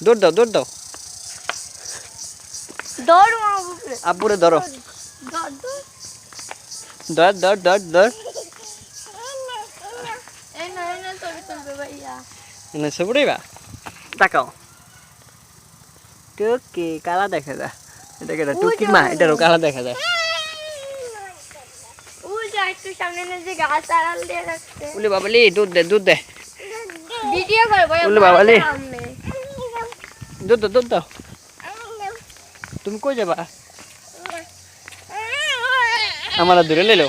দৌড় দাও দৌড় দাও দৌড় মাহবুবে আব্বুরে ধরো দৌড় ধর ধর ধর ধর এই না ছবি তুলবে ভাইয়া এনে সবড়িবা তাকাও টুকি কালা দেখা যায় এটা কেটা টুকির মা এটারও কালা দেখা যায় ওই যে একটু সামনে যে গাছ আড়াল দিয়ে রাখছে বলে বাবালি দুধ দে দুধ দে ভিডিও করবো বলে বাবালি দুধ দাও দুধ দাও তুমি কই যাবা আমার ধরে লইলো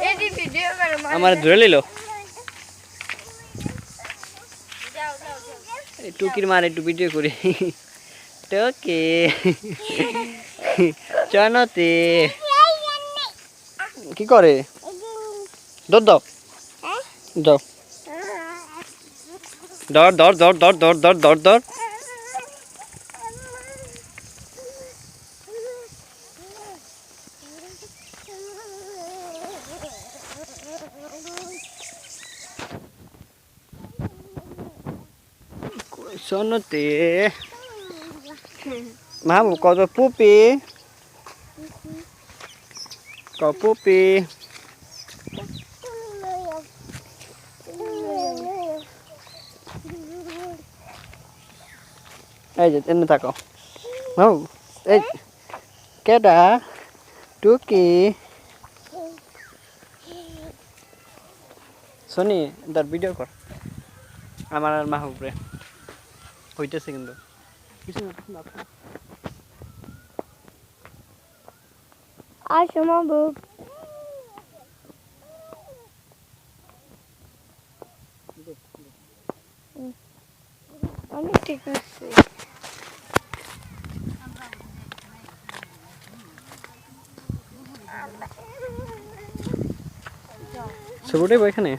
এডি ভিডিও করো আমার ধরে লইলো টুকির মার একটু ভিডিও করি টুকি চনতে কি করে দৌড় দাও দাও দৌড় দৌড় দৌড় দৌড় দৌড় দৌড় দৌড় দৌড় শোনতে মাহবু কত পুপি পুপি এই যে এনে থাকো মাহবু এই কেডা টুকি শোনি তার ভিডিও কর আমার আর মাহবুবরে হইতেছে কিন্তু আসো মাহবুব আমি ঠিক আছে ছবিটাই এখানে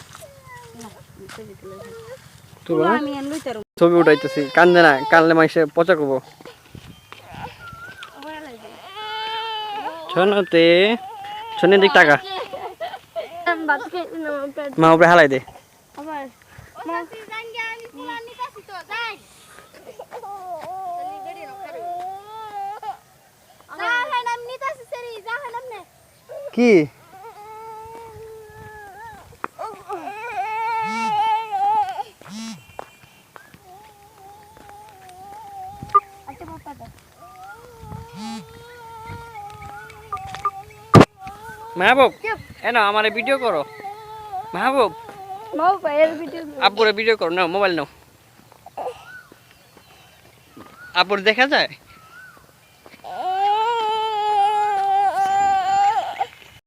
ছবি উঠাইতেছি কান্দে না কানলে মাইসে পচা করবো শোনতে শোনের দিক টাকা মা উপরে হালাই দে কি মাহবুব এনো আমার ভিডিও করো মাহবুব আব্বুরে ভিডিও করো নাও মোবাইল নাও আব্বুর দেখা যায়